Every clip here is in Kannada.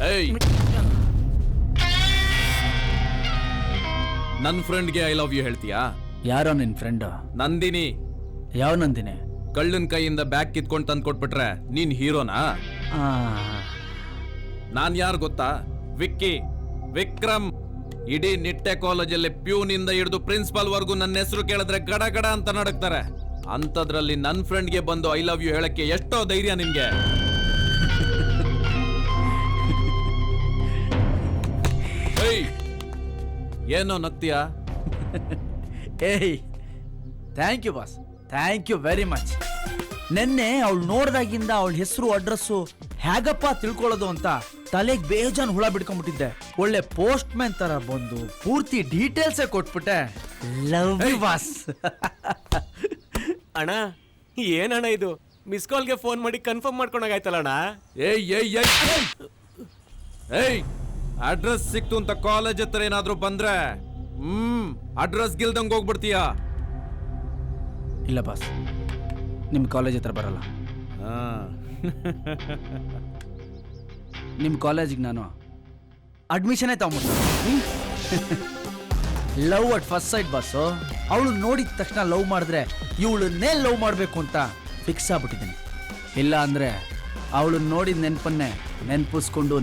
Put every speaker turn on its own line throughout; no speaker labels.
ಏಯ್, ನನ್ ಫ್ರೆಂಡ್ಗೆ ಐ ಲವ್ ಯು ಹೇಳ್ತೀಯಾ?
ಯಾರೋ ನಿನ್ ಫ್ರೆಂಡ್?
ನಂದಿನಿ.
ಯಾವ ನಂದಿನಿ?
ಕಳ್ಳನ್ ಕೈಯಿಂದ ಬ್ಯಾಗ್ ಕಿತ್ಕೊಂಡ್ ತಂದ್ ಕೊಟ್ಬಿಟ್ರೆ ನೀನ್ ಹೀರೋನಾ? ನಾನ್ ಯಾರು ಗೊತ್ತಾ? ವಿಕ್ಕಿ, ವಿಕ್ರಮ್. ಇಡೀ ನಿಟ್ಟೆ ಕಾಲೇಜಲ್ಲಿ ಪ್ಯೂನ್ ಇಂದ ಹಿಡಿದು ಪ್ರಿನ್ಸಿಪಾಲ್ ವರ್ಗು ನನ್ನ ಹೆಸರು ಕೇಳಿದ್ರೆ ಗಡ ಗಡ ಅಂತ ನಡಕ್ತಾರೆ. ಅಂತದ್ರಲ್ಲಿ ನನ್ ಫ್ರೆಂಡ್ಗೆ ಬಂದು ಐ ಲವ್ ಯು ಹೇಳಕ್ಕೆ ಎಷ್ಟೋ ಧೈರ್ಯ ನಿಮ್ಗೆ? ಏನೋ ನಗ್ತೀಯಾ?
ಏಯ್, thank you boss, thank you very much. ನೆನ್ನೆ ಅವಳು ನೋಡ್ದಾಗಿಂದ ಅವಳ ಹೆಸರು ಅಡ್ರೆಸ್ಸು ಹೇಗಪ್ಪ ತಿಳ್ಕೊಳ್ಳೋದು ಅಂತ ತಲೆಗೆ ಬೇಜಾನ್ ಹುಳ ಬಿಡ್ಕೊಂಡ್ಬಿಟ್ಟಿದ್ದೆ. ಒಳ್ಳೆ ಪೋಸ್ಟ್ ಮ್ಯಾನ್ ತರ ಬಂದು ಪೂರ್ತಿ ಡೀಟೇಲ್ಸೇ ಕೊಟ್ಬಿಟ್ಟೆ. Love you boss.
ಅಣ್ಣ ಏನಣ್ಣ ಇದು? ಮಿಸ್ ಕಾಲ್ಗೆ ಫೋನ್ ಮಾಡಿ ಕನ್ಫರ್ಮ್ ಮಾಡ್ಕೊಂಡಾಗಾಯ್ತಲ್ಲ ಅಣ್ಣ.
ಏಯ್ ಏಯ್ ಏಯ್ ಏಯ್, ಅಡ್ರೆಸ್ ಸಿಕ್ತು ಅಂತ ಕಾಲೇಜ್ ಹತ್ರ ಏನಾದ್ರೂ ಬಂದ್ರೆ ಅಡ್ರೆಸ್ ಗಿಲ್ದಂಗ್ ಹೋಗ್ಬಿಡ್ತೀಯಾ?
ಇಲ್ಲ ಬಾಸ್, ನಿಮ್ಮ ಕಾಲೇಜ್ ಹತ್ರ ಬರಲ್ಲ. ನಿಮ್ಮ ಕಾಲೇಜಿಗೆ ನಾನು ಅಡ್ಮಿಷನೇ ತಗೊಂಡ್ಬಿಡ್ತೀನಿ. Love at first sight boss. ಅವಳು ನೋಡಿದ ತಕ್ಷಣ ಲವ್ ಮಾಡಿದ್ರೆ ಇವಳನ್ನೇ ಲವ್ ಮಾಡಬೇಕು ಅಂತ ಫಿಕ್ಸ್ ಆಗ್ಬಿಟ್ಟಿದ್ದೀನಿ. ಇಲ್ಲ ಅಂದರೆ ಅವಳು ನೋಡಿದ ನೆನಪನ್ನೇ ನೆನಪಿಸ್ಕೊಂಡು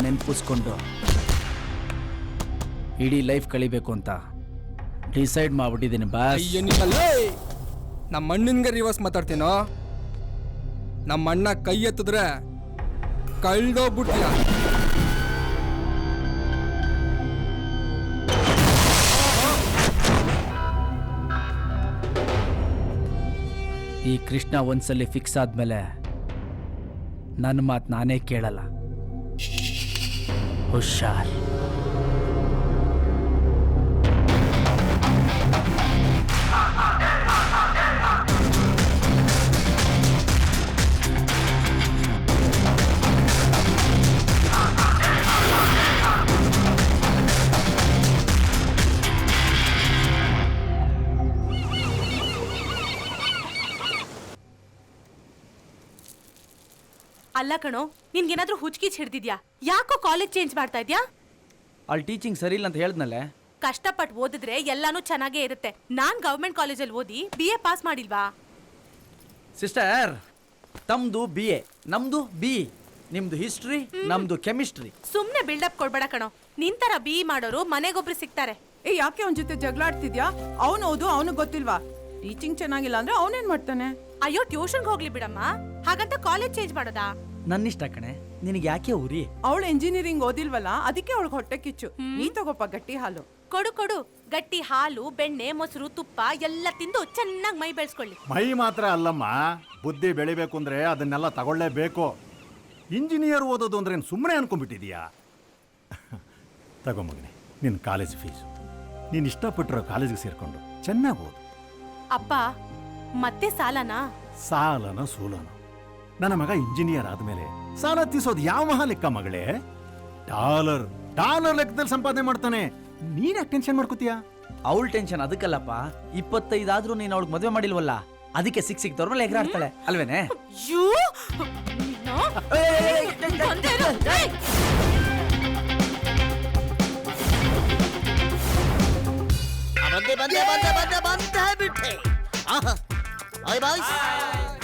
ಇಡೀ ಲೈಫ್ ಕಳಿಬೇಕು ಅಂತ ಡಿಸೈಡ್ ಮಾಡ್ಬಿಟ್ಟಿದ್ದೀನಿ ಬಾಸ್.
ನಮ್ಮ ಅಣ್ಣನ್ಗೆ ರಿವರ್ಸ್ ಮಾತಾಡ್ತೀನೋ? ನಮ್ಮ ಅಣ್ಣ ಕೈ ಎತ್ತಿದ್ರೆ ಕಳ್ದೋಗ್ಬಿಡ್ತೀಯ.
ಈ ಕೃಷ್ಣ ಒಂದ್ಸಲಿ ಫಿಕ್ಸ್ ಆದ್ಮೇಲೆ ನನ್ನ ಮಾತು ನಾನೇ ಕೇಳಲ್ಲ. ಹುಷಾರ್.
ಅಲ್ಲ ಕಣೋ, ನಿನ್ಗೇನಾದ್ರೂ ಹುಚ್ಕೀಚ್ ಹಿಡ್ದಿದ್ಯಾ? ಯಾಕೋ ಕಾಲೇಜ್ ಚೇಂಜ್ ಮಾಡ್ತಾ ಇದ್ಯಾ?
ಅಲ್ಲಿ ಟೀಚಿಂಗ್ ಸರಿ ಇಲ್ಲ ಅಂತ ಹೇಳ್ದನಲ್ಲೇ.
ಕಷ್ಟಪಟ್ಟು ಓದಿದ್ರೆ ಎಲ್ಲಾನು ಚೆನ್ನಾಗೇ ಇರುತ್ತೆ. ನಾನ್ ಗವರ್ಮೆಂಟ್ ಕಾಲೇಜಲ್ಲಿ ಓದಿ BA ಪಾಸ್ ಮಾಡಿಲ್ವಾ?
ಸಿಸ್ಟರ್, ತಮ್ದು BA, ನಮ್ದು BE. ನಿಮ್ದು ಹಿಸ್ಟ್ರಿ, ನಮ್ದು ಕೆಮಿಸ್ಟ್ರಿ.
ಸುಮ್ನೆ ಬಿಲ್ಡಪ್ ಕೊಡ್ಬೇಡ ಕಣೋ. ನಿಂತರ BE ಮಾಡೋರು ಮನೆಗೊಬ್ರು ಸಿಗ್ತಾರೆ.
ಯಾಕೆ ಅವನ ಜೊತೆ ಜಗಳ ಆಡ್ತಿದ್ಯಾ? ಅವನು ಓದು, ಅವನಿಗೆ ಗೊತ್ತಿಲ್ವಾ? ಟೀಚಿಂಗ್ ಚೆನ್ನಾಗಿಲ್ಲ ಅಂದ್ರೆ ಅವನೇನ್ ಮಾಡ್ತಾನೆ?
ಅಯ್ಯೋ, ಟ್ಯೂಷನ್ಗೆ ಹೋಗ್ಲಿ ಬಿಡಮ್ಮ. ಹಾಗಂತ ಕಾಲೇಜ್ ಚೇಂಜ್ ಮಾಡೋದಾ?
ನನ್ನಿಷ್ಟ ಕಣೆ, ನಿನಗೆ ಯಾಕೆ ಉರಿ?
ಅವಳು ಇಂಜಿನಿಯರಿಂಗ್ ಓದಿಲ್ವಲ್ಲ, ಅದಕ್ಕೆ ಅವಳಿಗೆ ಹೊಟ್ಟೆ ಕಿಚ್ಚು. ನೀ ತಗೋಪ ಗಟ್ಟಿ ಹಾಲು.
ಕೊಡು ಗಟ್ಟಿ ಹಾಲು, ಬೆಣ್ಣೆ, ಮೊಸರು, ತುಪ್ಪ ಎಲ್ಲ ತಿಂದು ಚೆನ್ನಾಗಿ ಮೈ ಬೆಳೆಸ್ಕೊಳ್ಳಿ.
ಮೈ ಮಾತ್ರ ಅಲ್ಲಮ್ಮ, ಬುದ್ಧಿ ಬೆಳಿಬೇಕು ಅಂದ್ರೆ ಅದನ್ನೆಲ್ಲ ತಗೊಳ್ಳೇಬೇಕು. ಇಂಜಿನಿಯರ್ ಓದೋದು ಅಂದ್ರೆ ಸುಮ್ಮನೆ ಅನ್ಕೊಂಡ್ಬಿಟ್ಟಿದೀಯಾ? ತಗೋ ಮಗನೆ, ನಿನ್ನ ಕಾಲೇಜ್ ಫೀಸು. ನೀನು ಇಷ್ಟಪಟ್ಟಿರೋ ಕಾಲೇಜಿಗೆ ಸೇರ್ಕೊಂಡು ಚೆನ್ನಾಗಿ ಓದು.
ಅಪ್ಪ, ಮತ್ತೆ ಸಾಲನಾ?
ಸಾಲನ ಸೂಲನ. ನನ್ನ ಮಗ ಇಂಜಿನಿಯರ್ ಆದ್ಮೇಲೆ ಸಾಲ ತೀಸೋದು ಯಾವ ಮಹಾ ಲೆಕ್ಕ ಮಗಳೇ? ಡಾಲರ್ ಲೆಕ್ಕದಲ್ಲಿ ಸಂಪಾದನೆ ಮಾಡ್ತಾನೆ. ನೀನ್ ಯಾಕೆ ಟೆನ್ಷನ್ ಮಾಡ್ಕೋತೀಯ?
ಅವಳ ಟೆನ್ಷನ್ ಅದಕ್ಕಲ್ಲಪ್ಪ. 25 ಆದ್ರೂ ನೀನು ಅವಳಿಗೆ ಮದುವೆ ಮಾಡಿಲ್ವಲ್ಲ, ಅದಕ್ಕೆ ಸಿಕ್ತವ್ರ ಮೇಲೆ ಎಗರಾಡ್ತಾಳೆ ಅಲ್ವೇನೆ?
ಬಿಟ್ಟೆ. Hi boys.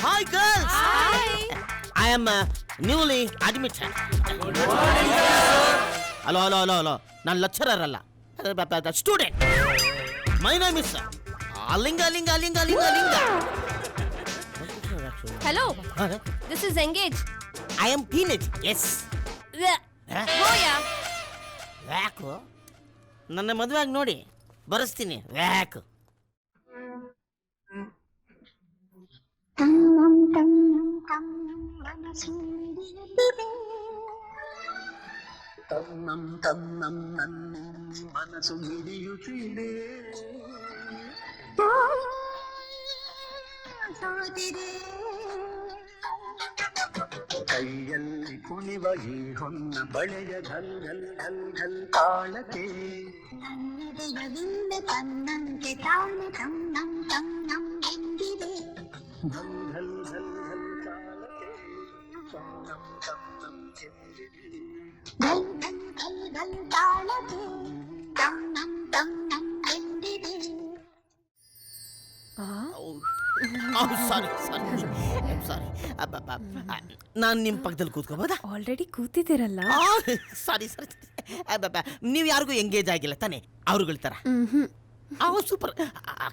Hi girls. I am newly admitted. Hello. ನಾನು ಲೆಕ್ಚರರ್ ಅಲ್ಲ, student. My name is Alinga.
Hello. This is Engage.
I am teenage. Yes.
ಹೋಯಾ.
ವ್ಯಾಕು ನನ್ನ ಮದುವೆಯಾಗಿ ನೋಡಿ ಬರೆಸ್ತೀನಿ. ವ್ಯಾಕು
ಮನಸ್ಸು ಹಿಡಿಯುತ್ತಿದೆ. ಕೈಯಲ್ಲಿ ಕುಣಿವ ಈ ಹೊನ್ನ ಬಳೆಯ ಘಲ್ ಘಲ್ ಘಲ್ ಘಲ್ ತಾಳಕ್ಕೆ ತನ್ನಂತೆ ತಾಳೆ ತನ್ನಂ ತನ್ನಂ ಎಂದಿದೆ. ಘಲ್ ಘಲ್ ಘಲ್ ಘಲ್ ತಾಳಕ್ಕೆ ತನ್ನಂ ತನ್ನಂ ಎಂದಿದೆ. ಘಲ್ ತಾಳಕ್ಕೆ ಡಮ್ ನಮ್ ಎಂದಿದೆ.
ಸಾರಿ ನಾನು ನಿಮ್ಮ ಪಕ್ಕದಲ್ಲಿ ಕೂತ್ಕೋಬೋದಾ?
ಆಲ್ರೆಡಿ ಕೂತಿದ್ದೀರಲ್ಲ.
ಸಾರಿ ನೀವು ಯಾರಿಗೂ ಎಂಗೇಜ್ ಆಗಿಲ್ಲ ತಾನೆ ಅವ್ರುಗಳ ಥರ? ಸೂಪರ್.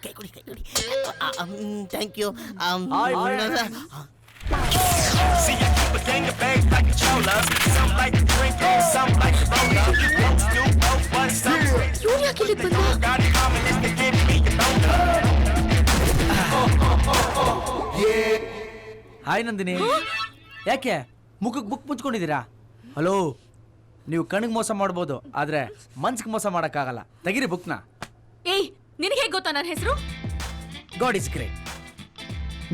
ಕೈ ಕೊಡಿ ಥ್ಯಾಂಕ್ ಯು.
ಇವ್ರು ಯಾಕೆ ಇಲ್ಲಿಗೆ ಬಂದ?
ಹಾಯ್ ನಂದಿನಿ. ಯಾಕೆ ಮುಖಕ್ಕೆ ಬುಕ್ ಮುಚ್ಕೊಂಡಿದ್ದೀರಾ? ಹಲೋ, ನೀವು ಕಣ್ಣಿಗೆ ಮೋಸ ಮಾಡ್ಬೋದು, ಆದ್ರೆ ಮನ್ಸಿಗೆ ಮೋಸ ಮಾಡೋಕ್ಕಾಗಲ್ಲ. ತೆಗೀರಿ ಬುಕ್ನ.
ಏಯ್, ನಿನಗೆ ಹೇಗೆ ಗೊತ್ತಾ ನನ್ನ ಹೆಸರು?
God is great.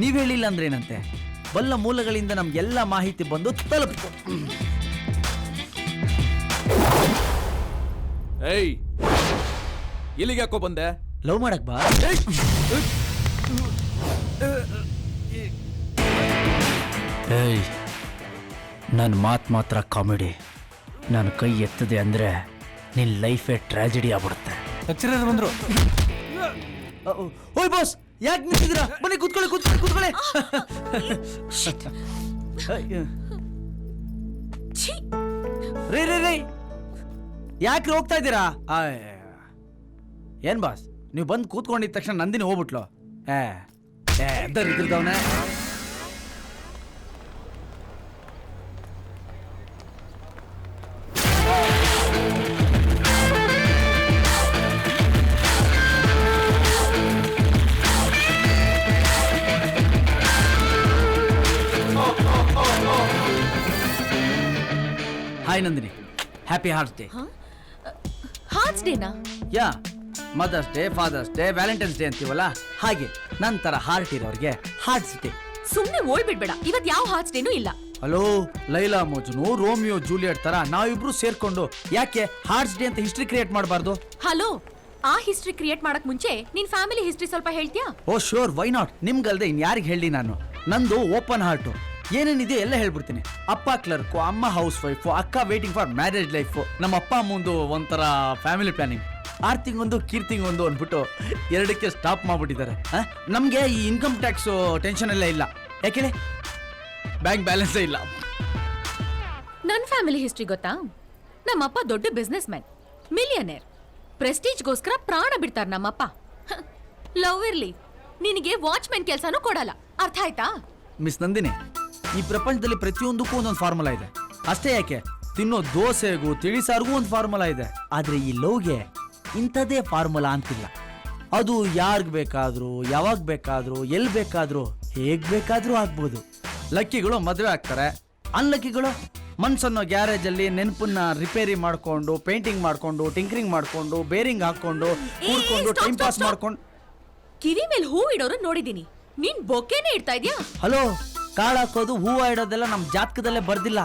ನೀವ್ ಹೇಳಿಲ್ಲ ಅಂದ್ರೆ ಏನಂತೆ, ಬಲ್ಲ ಮೂಲಗಳಿಂದ ನಮ್ಗೆಲ್ಲ ಮಾಹಿತಿ ಬಂದು ತಲುಪಿತು.
ಏಯ್, ಇಲ್ಲಿಗೆ ಯಾಕೋ ಬಂದೆ?
ಲವ್ ಮಾಡಕ್ ಬಾ. ಏಯ್, ನನ್ನ ಮಾತು ಮಾತ್ರ ಕಾಮಿಡಿ. ನಾನು ಕೈ ಎತ್ತದೆ ಅಂದ್ರೆ ನಿನ್ ಲೈಫೇ ಟ್ರಾಜಿಡಿ ಆಗ್ಬಿಡುತ್ತೆ. ಬಂದ್ರು. ಓಯ್ ಬಾಸ್, ಯಾಕೆ ನಿಂತಿದ್ದೀರಾ? ಬನ್ನಿ ಕೂತ್ಕೊಳ್ಳಿ ಕೂತ್ಕೊಳ್ಳಿ ಕೂತ್ಕೊಳ್ಳಿ. ರೇ ರೇ ರೇ, ಯಾಕೆ ಹೋಗ್ತಾ ಇದ್ದೀರಾ? ಏನ್ ಬಾಸ್, ನೀವು ಬಂದು ಕೂತ್ಕೊಂಡಿದ ತಕ್ಷಣ ನಂದಿನಿ ಹೋಗ್ಬಿಟ್ಲು. ಇದ್ರದವನೇ. Hi Nandini, happy hearts day.
Hearts ಡೇನಾ?
Yeah, mother's day, father's day, valentine's day ಅಂತೀವಲ್ಲ ಹಾಗೆ ನಂತರ ಹಾರ್ಟ್ ಇರೋರಿಗೆ ಹಾರ್ಟ್ಸ್ ಡೇ.
ಸುಮ್ನೆ ಓಡ್ಬಿಡ್ಬೇಡ, ಇವತ್ ಯಾವ ಹಾರ್ಟ್ಸ್ ಡೇನೂ ಇಲ್ಲ.
Hello, Laila Majnu, Romeo Juliet ತರ ನಾವಿಬ್ರು ಸೇರ್ಕೊಂಡು ಯಾಕೆ ಹಾರ್ಟ್ಸ್ ಡೇ ಅಂತ ಹಿಸ್ಟ್ರಿ ಕ್ರಿಯೇಟ್ ಮಾಡಬಾರ್ದು?
ಹಲೋ, ಆ ಹಿಸ್ಟ್ರಿ ಕ್ರಿಯೇಟ್ ಮಾಡಕ್ ಮುಂಚೆ ನಿನ್ ಫ್ಯಾಮಿಲಿ ಹಿಸ್ಟ್ರಿ ಸ್ವಲ್ಪ ಹೇಳ್ತೀಯಾ?
Oh sure, why not. ನಿಮ್ಗಲ್ದೆ ಇನ್ಯಾರಿಗೆ ಹೇಳಿ ನಾನು? ನಂದು ಓಪನ್ ಹಾರ್ಟು, ಏನೇನಿದೆ ಎಲ್ಲ ಹೇಳ್ಬಿಡ್ತೀನಿ. ಅಪ್ಪ ಕ್ಲರ್ಕು, ಅಮ್ಮ ಹೌಸ್ ವೈಫು, ಅಕ್ಕ ವೇಟಿಂಗ್ ಫಾರ್ ಮ್ಯಾರೇಜ್ ಲೈಫು, ನಮ್ಮ ಅಪ್ಪ ಮುಂದು ಒಂಥರ ಫ್ಯಾಮಿಲಿ ಪ್ಲಾನಿಂಗ್. ಆರ್ತಿಗೊಂದು ಕೀರ್ತಿಗೊಂದು ಅಂದ್ಬಿಟ್ಟು ಎರಡಕ್ಕೆ ಸ್ಟಾಪ್ ಮಾಡ್ಬಿಟ್ಟಿದ್ದಾರೆ. ನಮಗೆ ಈ ಇನ್ಕಮ್ ಟ್ಯಾಕ್ಸ್ ಟೆನ್ಷನ್ ಎಲ್ಲ ಇಲ್ಲ. ಯಾಕೆ ಬ್ಯಾಂಕ್ ಬ್ಯಾಲೆನ್ಸೇ ಇಲ್ಲ.
ನನ್ ಫ್ಯಾಮಿಲಿ ಹಿಸ್ಟ್ರಿ ಗೊತ್ತಾ? ನಮ್ಮಪ್ಪ ದೊಡ್ಡ ಬಿಸ್ನೆಸ್ ಮ್ಯಾನ್, ಮಿಲಿಯನೇರ್. ಪ್ರೆಸ್ಟೀಜ್ಗೋಸ್ಕರ ಪ್ರಾಣ ಬಿಡ್ತಾರ ನಮ್ಮಪ್ಪ. ಲವ್ ಇರ್ಲಿ, ನಿನಗೆ ವಾಚ್ಮೆನ್ ಕೆಲ್ಸನೂ ಕೊಡಲ್ಲ. ಅರ್ಥ ಆಯ್ತಾ?
ಮಿಸ್ ನಂದಿನಿ, ಈ ಪ್ರಪಂಚದಲ್ಲಿ ಪ್ರತಿಯೊಂದಕ್ಕೂ ಒಂದೊಂದು ಫಾರ್ಮುಲಾ ಇದೆ. ಅಷ್ಟೇ ಯಾಕೆ, ತಿನ್ನೋ ದೋಸೆಗೂ ತಿಳಿಸಾರಿಗೂ ಒಂದು ಫಾರ್ಮುಲಾ ಇದೆ. ಆದ್ರೆ ಈ ಲವ್ಗೆ ಇಂಥದ್ದೇ ಫಾರ್ಮುಲಾ ಅಂತಿಲ್ಲ. ಅದು ಯಾರ್ಗ್ ಬೇಕಾದ್ರೂ, ಯಾವಾಗ ಬೇಕಾದ್ರೂ, ಎಲ್ಲಿ ಬೇಕಾದ್ರೂ, ಹೇಗ್ ಬೇಕಾದ್ರೂ ಆಗ್ಬೋದು. ಲಕ್ಕಿಗಳು ಮದುವೆ ಆಗ್ತಾರೆ, ಅನ್ಲಕ್ಕಿಗಳು ಮನ್ಸನ್ನೋ ಗ್ಯಾರೇಜ್ ಅಲ್ಲಿ ನೆನಪನ್ನ ರಿಪೇರಿ ಮಾಡ್ಕೊಂಡು, ಪೇಂಟಿಂಗ್ ಮಾಡ್ಕೊಂಡು, ಟಿಂಕರಿಂಗ್ ಮಾಡ್ಕೊಂಡು, ಬೇರಿಂಗ್ ಹಾಕೊಂಡು, ಕೂಡ್ಕೊಂಡು, ಟೈಮ್ ಪಾಸ್ ಮಾಡ್ಕೊಂಡು.
ಕಿವಿ ಮೇಲೆ ಹೂ ಇಡೋರು ನೋಡಿದೀನಿ, ನೀನ್ ಬೊಕ್ಕೆನೇ ಇಡ್ತಾ ಇದ್ಯಾ?
ಹಲೋ, ಕಾಳಾಕೋದು, ಹೂವು ಇಡೋದೆಲ್ಲ ನಮ್ ಜಾತಕದಲ್ಲೇ ಬರ್ದಿಲ್ಲ.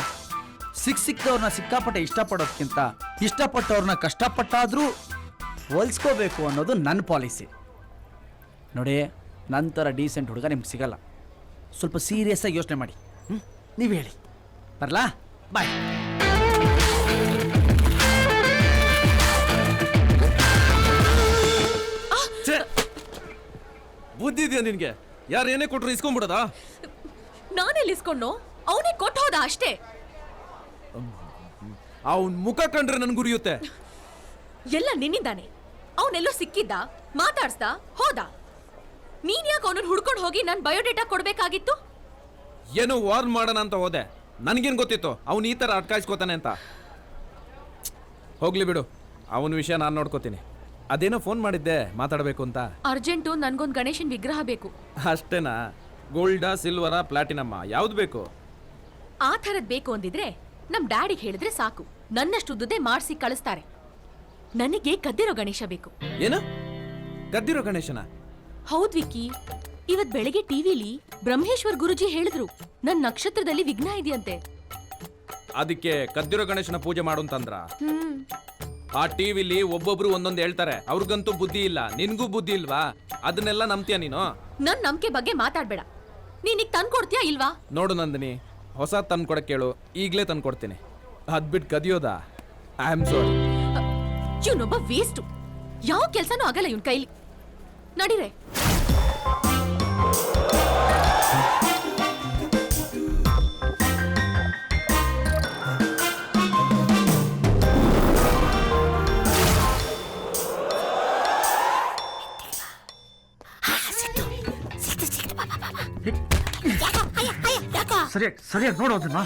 ಸಿಕ್ಕದವ್ರನ್ನ ಸಿಕ್ಕಾಪಟ್ಟೆ ಇಷ್ಟಪಡೋದ್ಕಿಂತ ಇಷ್ಟಪಟ್ಟವ್ರನ್ನ ಕಷ್ಟಪಟ್ಟಾದ್ರೂ ಹೋಲ್ಸ್ಕೋಬೇಕು ಅನ್ನೋದು ನನ್ನ ಪಾಲಿಸಿ. ನೋಡಿ, ನಂತರ ಡೀಸೆಂಟ್ ಹುಡುಗ ನಿಮ್ಗೆ ಸಿಗಲ್ಲ. ಸ್ವಲ್ಪ ಸೀರಿಯಸ್ ಆಗಿ ಯೋಚನೆ ಮಾಡಿ. ನೀವು ಹೇಳಿ, ಬರ್ಲಾ? ಬಾಯ್.
ಬುದ್ಧಿ ಇದೆಯಾ ನಿನ್ಗೆ? ಯಾರು ಏನೇ ಕೊಟ್ರು ಇಸ್ಕೊಂಡ್ಬಿಡೋದಾ?
ನಾನೆಲ್ಲಿ ಇಸ್ಕೊಂಡು ಅವನೇ ಕೊಟ್ಟು ಹೋದ ಅಷ್ಟೇ.
ಅವನ್ ಮುಖ ಕಂಡ್ರೆ ನನ್ ಗುರಿಯುತ್ತೆ.
ಎಲ್ಲ ನಿನ್ನಿಂದಾನೆ. ಅವನೆಲ್ಲೋ ಸಿಕ್ಕಿದ್ದ, ಮಾತಾಡ್ಸ್ದ, ಹೋದ. ನೀನ್ ಯಾಕೆ ಅವನನ್ನ ಹುಡ್ಕೊಂಡು ಹೋಗಿ ನನ್ ಬಯೋಡೇಟಾ ಕೊಡ್ಬೇಕಾಗಿತ್ತು?
ಏನೋ ವಾರ್ನ್ ಮಾಡೋಣ ಅಂತ ಹೋದೆ. ನನ್ಗೇನ್ ಗೊತ್ತಿತ್ತು ಅವನು ಈ ತರ ಅಟ್ಕಾಯಿಸ್ಕೋತಾನೆ ಅಂತ. ಹೋಗ್ಲಿ ಬಿಡು, ಅವನ ವಿಷಯ ನಾನು ನೋಡ್ಕೋತೀನಿ. ಅದೇನೋ ಫೋನ್ ಮಾಡಿದ್ದೆ ಮಾತಾಡಬೇಕು ಅಂತ.
ಅರ್ಜೆಂಟು, ನನ್ಗೊಂದು ಗಣೇಶನ್ ವಿಗ್ರಹ ಬೇಕು.
ಅಷ್ಟೇನಾ? ಗೋಲ್ಡಾ, ಸಿಲ್ವರಾ, ಪ್ಲಾಟಿನಮ್ಮ, ಯಾವ್ದು ಬೇಕು?
ಆ ಥರದ್ ಬೇಕು ಅಂದಿದ್ರೆ ನಮ್ ಡ್ಯಾಡಿಗೆ ಹೇಳಿದ್ರೆ ಸಾಕು, ನನ್ನಷ್ಟು ಉದ್ದುದೇ ಮಾಡಿಸಿ ಕಳಿಸ್ತಾರೆ. ನನಗೆ ಕದ್ದಿರೋ ಗಣೇಶ ಬೇಕು.
ಏನು ಕದ್ದಿರೋ ಗಣೇಶನ?
ಹೌದ್ ವಿಕ್ಕಿ, ಇವತ್ ಬೆಳಗ್ಗೆ ಟಿವಿಲಿ ಬ್ರಹ್ಮೇಶ್ವರ್ ಗುರುಜಿ ಹೇಳಿದ್ರು ನನ್ ನಕ್ಷತ್ರದಲ್ಲಿ ವಿಘ್ನ ಇದೆಯಂತೆ.
ಅದಕ್ಕೆ ಕದ್ದಿರೋ ಗಣೇಶನ ಪೂಜೆ ಮಾಡು ಅಂತಂದ್ರ? ಆ ಟಿವಿಲಿ ಒಬ್ಬೊಬ್ರು ಒಂದೊಂದು ಹೇಳ್ತಾರೆ. ಅವ್ರಿಗಂತೂ ಬುದ್ಧಿ ಇಲ್ಲ, ನಿನ್ಗೂ ಬುದ್ಧಿ ಇಲ್ವಾ? ಅದನ್ನೆಲ್ಲ ನಂಬ್ತೀಯ ನೀನು?
ನನ್ ನಂಬಿಕೆ ಬಗ್ಗೆ ಮಾತಾಡ್ಬೇಡ. ನೀನೀಗ ತಂದ್ಕೊಡ್ತೀಯಾ ಇಲ್ವಾ?
ನೋಡು ನಂದಿನಿ, ಹೊಸ ತಂದ್ಕೊಡಕ್ ಕೇಳು, ಈಗ್ಲೇ ತಂದ್ಕೊಡ್ತೀನಿ. ಅದ್ಬಿಟ್ಟು ಕದಿಯೋದಾ?
I am sorry.
ಇವನೊಬ್ಬ ವೇಸ್ಟು. ಯಾವ ಕೆಲ್ಸನೂ ಆಗಲ್ಲ ಇವನ್ ಕೈಲಿ. ನಡೀರೆ.
ಸರಿಯಾಗಿ ನೋಡೋದನ್ನ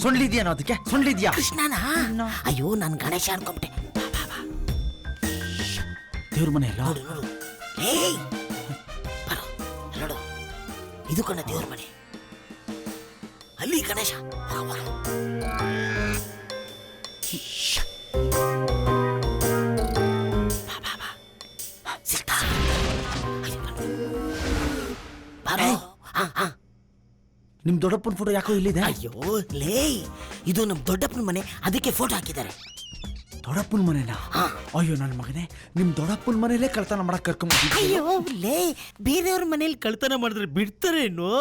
ಸೊಂಡ್ಲಿದ್ಯಾನೋ ಅದಕ್ಕೆ ಸೊಂಡ್ಲಿದ್ಯಾ
ಕೃಷ್ಣನ ಅಯ್ಯೋ ನಾನು ಗಣೇಶ ಅನ್ಕೊಂಬಿಟ್ಟೆ.
ದೇವ್ರ ಮನೆ ಅಲ್ಲ.
ನೋಡು ನೋಡು ಏಯ್ ಬರೋ ನೋಡು, ಇದು ಕಣ ದೇವ್ರ ಮನೆ. ಅಲ್ಲಿ ಗಣೇಶ ಸಿಗ್ತಾ ಬರೋ.
ನಿಮ್ ದೊಡ್ಡಪ್ಪನ ಫೋಟೋ ಯಾಕೋ ಇಲ್ಲಿದೆ?
ಅಯ್ಯೋ ಲೇ, ಇದು ನಮ್ ದೊಡ್ಡಪ್ಪನ ಮನೆ, ಅದಕ್ಕೆ ಫೋಟೋ ಹಾಕಿದ್ದಾರೆ.
ದೊಡ್ಡಪ್ಪನ ಮನೆನಾ? ಅಯ್ಯೋ ನನ್ನ ಮಗನೇ, ನಿಮ್ ದೊಡ್ಡಪ್ಪನ ಮನೇಲೆ ಕಳ್ತನ ಮಾಡಕ್ ಕರ್ಕೊಂಡ್
ಅಯ್ಯೋ ಲೇ, ಬೇರೆಯವ್ರ ಮನೇಲಿ ಕಳ್ತನ ಮಾಡಿದ್ರೆ ಬಿಡ್ತಾರೇನೋ,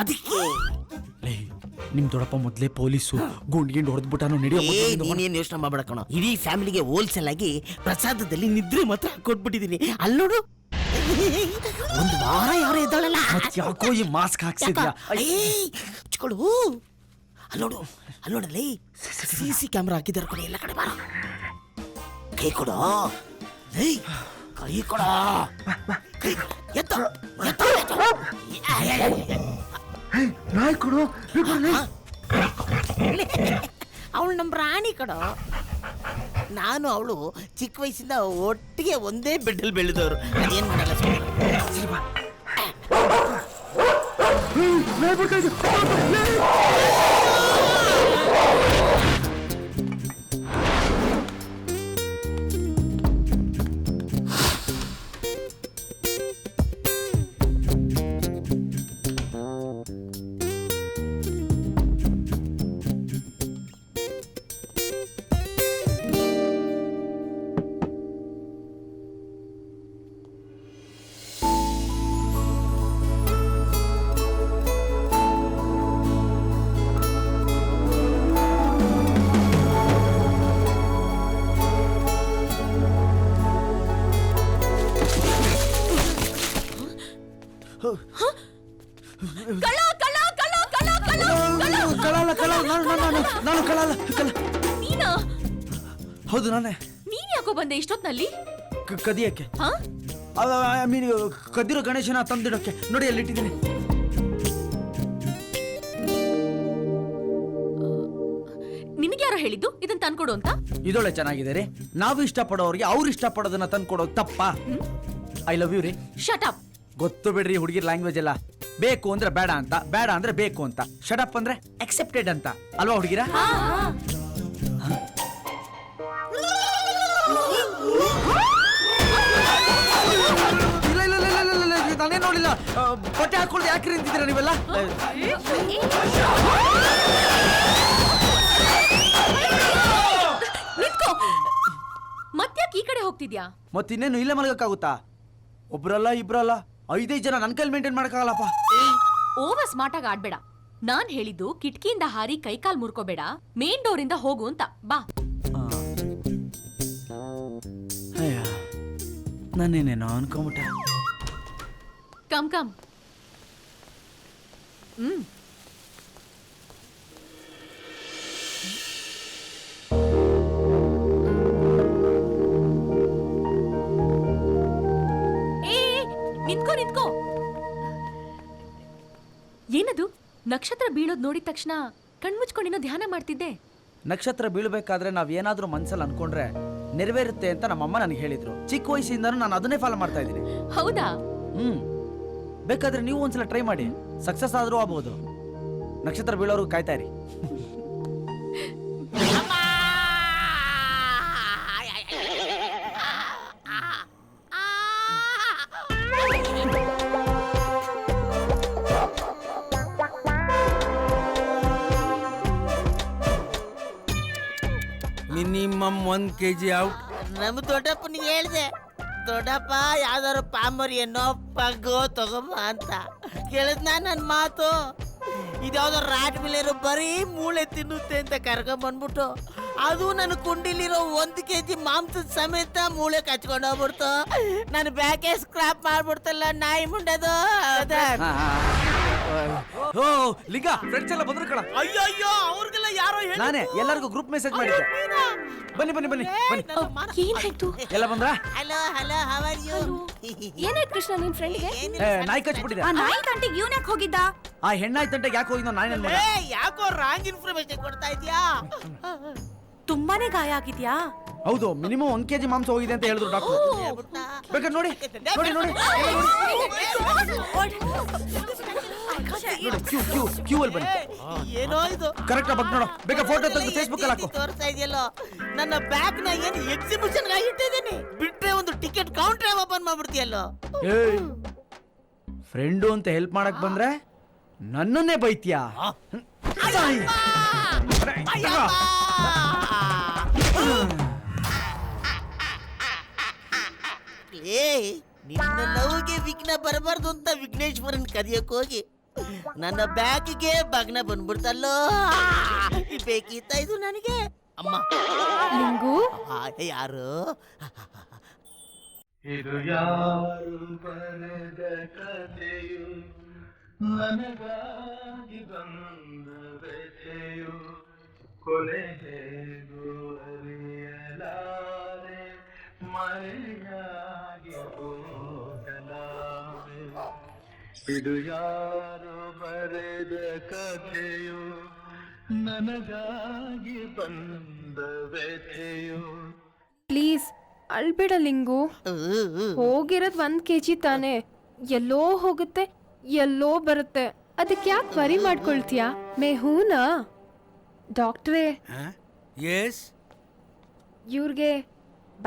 ಅದಕ್ಕೆ.
ಲೇ, ನಿಮ್ ದೊಡ್ಡಪ್ಪ ಮೊದ್ಲೇ ಪೊಲೀಸು ಗುಂಡ್ಗಿಂಡ್ ಹೊಡೆದ್ಬಿಟ್ಟಾನು. ನಡೆಯೋ
ನೀನೇನ್ ಯೋಚನೆ ಮಾಡ್ಬೇಡ ಕಣೋ, ಇಡೀ ಫ್ಯಾಮಿಲಿಗೆ ಹೋಲ್ಸೇಲ್ ಆಗಿ ಪ್ರಸಾದದಲ್ಲಿ ನಿದ್ರೆ ಮಾತ್ರ ಕೊಟ್ಬಿಟ್ಟಿದೀನಿ. ಅಲ್ಲಿ ನೋಡು, ಒಂದು ವಾರ ಯಾರು ಎದ್ದಾಳಲ್ಲ.
ಯಾಕೋ ಈ ಮಾಸ್ಕ್ ಹಾಕ್ಸಿದ್ಯಾ?
ಹಚ್ಕೊಳು. ಅಲ್ಲೋಡು ಅಲ್ಲೋಡಲ್ಲಿ CC ಕ್ಯಾಮ್ರಾ ಹಾಕಿದಾರೆ ಕೊಡಿ, ಎಲ್ಲ ಕಡೆ ಬಾರ. ಕೈ ಕೊಡೋ, ಕೈ ಕೊಡೋ, ಎತ್ತ
ನಾಯಿ ಕೊಡು.
ಅವಳು ನಮ್ಮ ರಾಣಿ ಕಡೋ. ನಾನು ಅವಳು ಚಿಕ್ಕ ವಯಸ್ಸಿಂದ ಒಟ್ಟಿಗೆ ಒಂದೇ ಬೆಡ್ಡಲ್ಲಿ ಬೆಳೆದವರು. ಅದೇನ್ ಮಾಡಲ್ಲ ಸುಮ್ಮನೆ.
ಹೌದು ನಾನೇ.
ನೀನ್ ಯಾಕೋ ಬಂದೆ ಇಷ್ಟೊತ್ನಲ್ಲಿ?
ಕದಿಯಕ್ಕೆ. ಐ ಮೀನ್ ಕದಿರೋ ಗಣೇಶನ ತಂದಿಡೋಕೆ. ನೋಡಿ ಅಲ್ಲಿ ಇಟ್ಟಿದ್ದೀನಿ.
ನಿನಗೆ ಯಾರೋ ಹೇಳಿದ್ದು ಇದನ್ನ ತಂದ್ಕೊಡು ಅಂತ?
ಇದೊಳ್ಳೆ ಚೆನ್ನಾಗಿದೆ ರೀ. ನಾವು ಇಷ್ಟಪಡೋರಿಗೆ ಅವ್ರು ಇಷ್ಟಪಡೋದನ್ನ ತಂದ್ಕೊಡೋದು ತಪ್ಪಾ? ಐ ಲವ್ ಯು ರೀ.
Shut up.
ಗೊತ್ತು ಬಿಡ್ರಿ ಹುಡುಗಿರ್ ಲ್ಯಾಂಗ್ವೇಜ್ ಎಲ್ಲ. ಬೇಕು ಅಂದ್ರೆ ಬೇಡ ಅಂತ, ಬೇಡ ಅಂದ್ರೆ ಬೇಕು ಅಂತ, ಶಟಪ್ ಅಂದ್ರೆ ಅಕ್ಸೆಪ್ಟೆಡ್ ಅಂತ ಅಲ್ವಾ ಹುಡುಗಿರ? ಇಲ್ಲ ಇಲ್ಲ ಇಲ್ಲ ಇಲ್ಲ ಇಲ್ಲ, ನಾನೇ ನೋಡಿಲ್ಲ. ಬಟ್ಟೆ ಹಾಕೊಳ್ಳೋದು ಯಾಕೆ ನಿಂತಿದ್ದೀರಾ ನೀವೆಲ್ಲ?
ಮತ್ತ್ಯಾಕೆ ಈ ಕಡೆ ಹೋಗ್ತಿದ್ಯಾ?
ಮತ್ತಿನ್ನೇನು ಇಲ್ಲೇ ಮಲಗಕ್ಕಾಗುತ್ತಾ? ಒಬ್ರಲ್ಲ ಇಬ್ರಲ್ಲ 5 ಜನ ನನ್ನ ಕೈಲಿ ಮೇಂಟೈನ್ ಮಾಡಕ್ಕಾಗಲ್ಲಪ್ಪ.
ಓವರ್ ಸ್ಮಾರ್ಟ್ ಆಗಿ ಆಡ್ಬೇಡ. ನಾನ್ ಹೇಳಿದ್ದು ಕಿಟಕಿಯಿಂದ ಹಾರಿ ಕೈಕಾಲ್ ಮುರ್ಕೋಬೇಡ, ಮೇನ್ ಡೋರ್ ಇಂದ ಹೋಗು ಅಂತ. ಬಾ.
ನಾನೇನೇನೋ ಅನ್ಕೊಂಬಿಟ್ಟ.
Come come. ನಿಂತ್ಕೋ ನಿಂತ್ಕೋ. ಏನದು? ನಕ್ಷತ್ರ ಬೀಳೋದ್ ನೋಡಿದ ತಕ್ಷಣ ಕಣ್ಮುಚ್ಕೊಂಡೇನೋ ಧ್ಯಾನ ಮಾಡ್ತಿದ್ದೆ.
ನಕ್ಷತ್ರ ಬೀಳ್ಬೇಕಾದ್ರೆ ನಾವ್ ಏನಾದ್ರೂ ಮನ್ಸಲ್ಲಿ ಅನ್ಕೊಂಡ್ರೆ ನೆರವೇರುತ್ತೆ ಅಂತ ನಮ್ಮಮ್ಮ ನನಗೆ ಹೇಳಿದ್ರು. ಚಿಕ್ಕ ವಯಸ್ಸಿಂದನೂ ನಾನು ಅದನ್ನೇ ಫಾಲೋ ಮಾಡ್ತಾ ಇದ್ದೀನಿ.
ಹೌದಾ?
ಬೇಕಾದ್ರೆ ನೀವು ಒಂದ್ಸಲ ಟ್ರೈ ಮಾಡಿ, ಸಕ್ಸಸ್ ಆದ್ರೂ ಆಗ್ಬೋದು. ನಕ್ಷತ್ರ ಬೀಳೋರ್ಗು ಕಾಯ್ತಾ ಇರಿ.
Minimum 1 kg out.
ನಮ್ಮ ದೊಡ್ಡಪ್ಪನಿಗೆ ಹೇಳಿದೆ, ದೊಡ್ಡಪ್ಪ ಯಾವ್ದಾರು ಪಾಂಬರಿ ಏನೋ ಪಗ್ಗೋ ತಗೊಂಬ ಅಂತ. ಕೇಳಿದ್ನ ನನ್ನ ಮಾತು. ಇದ್ಯಾವ್ದೋ ರಾಟ್ ಬಿಲೇರು ಬರೀ ಮೂಳೆ ತಿನ್ನುತ್ತೆ ಅಂತ ಕರ್ಕೊಂಬಂದ್ಬಿಟ್ಟು ಅದು ನನ್ನ ಕುಂಡಿಲಿರೋ 1 kg ಮಾಂಸದ ಸಮೇತ ಮೂಳೆ ಕಚ್ಕೊಂಡು ಹೋಗ್ಬಿಡ್ತು. ನನ್ನ ಬ್ಯಾಕೆ ಸ್ಕ್ರಾಪ್ ಮಾಡ್ಬಿಡ್ತಲ್ಲ ನಾಯಿ ಮುಂಡದು.
ಓ ಲಿಂಗ ಫ್ರೆಂಡ್ಸ್ ಎಲ್ಲ ಬಂದ್ರು ಕಣ.
ಅಯ್ಯೋ ಅವ್ರಿಗೆಲ್ಲ ಯಾರೋ ಹೇಳಿ
ನಾನೇ ಎಲ್ಲರಿಗೂ ಗ್ರೂಪ್ ಮೆಸೇಜ್ ಮಾಡಿದ್ದೆ. ಬನ್ನಿ ಬನ್ನಿ ಬನ್ನಿ ಬನ್ನಿ.
ಏನಾಯ್ತು?
ಎಲ್ಲ ಬಂದ್ರ?
Hello hello how are you?
ಏನಾಯ್ತು ಕೃಷ್ಣ ನಿನ್ ಫ್ರೆಂಡ್ಗೆ?
ನಾಯಿ ಕಚ್ಬಿಟ್ಟಿದೆ.
ನಾಯಿ ಗಂಟೆಗೆ ಇವನ್ ಯಾಕೆ ಹೋಗಿದ್ದ?
ಆ ಹೆಣ್ಣಾಯ್ ತಂಟೆಗೆ ಯಾಕೆ ಹೋಗಿದ್ನೋ ನಾನೇನ್ ಮಗ.
ಯಾಕೋ ರಾಂಗ್ ಇನ್ಫಾರ್ಮೇಶನ್ ಕೊಡ್ತಾ ಇದ್ಯಾ?
ತುಂಬಾನೇ ಗಾಯ ಆಗಿದ್ಯಾ?
ಹೌದು, ಮಿನಿಮಮ್ 1 kg ಮಾಂಸ ಹೋಗಿದೆ ಅಂತ ಹೇಳಿದ್ರು ಡಾಕ್ಟರ್. ಬೇಕಾದ್ರೆ ನೋಡಿ ನೋಡಿ ನೋಡಿ ಕ್ಯೂ ಅಲ್ಲಿ ಬನ್ನಿ.
ಏನೋ ಇದು
ಕರೆಕ್ಟ್ ಬಗ್ ನೋಡು. ಬೇಕಾ ಫೋಟೋ ತೆಗೆದು ಫೇಸ್ಬುಕ್ ಅಲ್ಲಿ ಹಾಕು.
ತೋರಿಸ್ತಾ ಇದೆಯಲ್ಲೋ ನನ್ನ ಬ್ಯಾಗ್ ನ ಏನು ಎಕ್ಸಿಬಿಷನ್ ಗಾಗಿ ಇಟ್ಟಿದ್ದೀನಿ. ಬಿಟ್ರೆ ಒಂದು ಟಿಕೆಟ್ ಕೌಂಟರ್ ಓಪನ್ ಮಾಡ್ಬಿಡ್ತೀಯಲ್ಲೋ.
ಫ್ರೆಂಡು ಅಂತ ಹೆಲ್ಪ್ ಮಾಡಕ್ ಬಂದ್ರೆ ನನ್ನನ್ನೇ ಬೈತ್ಯಾ?
ನಿನ್ನ ಲವ್ಗೆ ವಿಘ್ನ ಬರಬಾರ್ದು ಅಂತ ವಿಘ್ನೇಶ್ವರನ್ ಕದಿಯಕ್ ಹೋಗಿ ನನ್ನ ಬ್ಯಾಗ್ಗೆ ಬಗ್ನ ಬಂದ್ಬಿಡ್ತಲ್ಲೋ. ಬೇಕಿತ್ತ ಇದು ನನಗೆ? ಅಮ್ಮ
ಲಿಂಗು
ಯಾರು?
ಇದು ಯಾರು ಬರೆದ ಕಥೆಯು ನನಗಾಗಿ ಬಂದ ವ್ಯಥೆಯು ಕೊನೆ ಹೇಗೂ ಅರಿಯಲಾರೆ ಮರೆಯಾಗಿ ಹೋಗಲಾರೆ. ಇದು ಯಾರು ಬರೆದ ಕಥೆಯು ನನಗಾಗಿ ಬಂದ ವ್ಯಥೆಯು.
ಪ್ಲೀಸ್ ಅಳ್ಬೇಡ ಲಿಂಗು. ಹೋಗಿರೋದ್ 1 kg ತಾನೆ, ಎಲ್ಲೋ ಹೋಗುತ್ತೆ ಎಲ್ಲೋ ಬರುತ್ತೆ. ಅದಕ್ಕೆ ಯಾಕೆ ವರಿ ಮಾಡ್ಕೊಳ್ತೀಯಾ? ಮೇಹೂನಾ ಡಾಕ್ಟ್ರೇ? ಇವ್ರಿಗೆ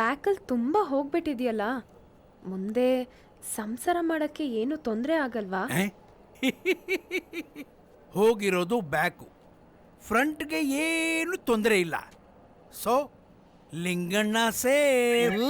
ಬ್ಯಾಕಲ್ಲಿ ತುಂಬಾ ಹೋಗ್ಬಿಟ್ಟಿದ್ಯಲ್ಲ, ಮುಂದೆ ಸಂಸಾರ ಮಾಡಕ್ಕೆ ಏನು ತೊಂದರೆ ಆಗಲ್ವಾ?
ಹೋಗಿರೋದು ಬ್ಯಾಕು, ಫ್ರಂಟ್ಗೆ ಏನು ತೊಂದರೆ ಇಲ್ಲ. So Linganna safe.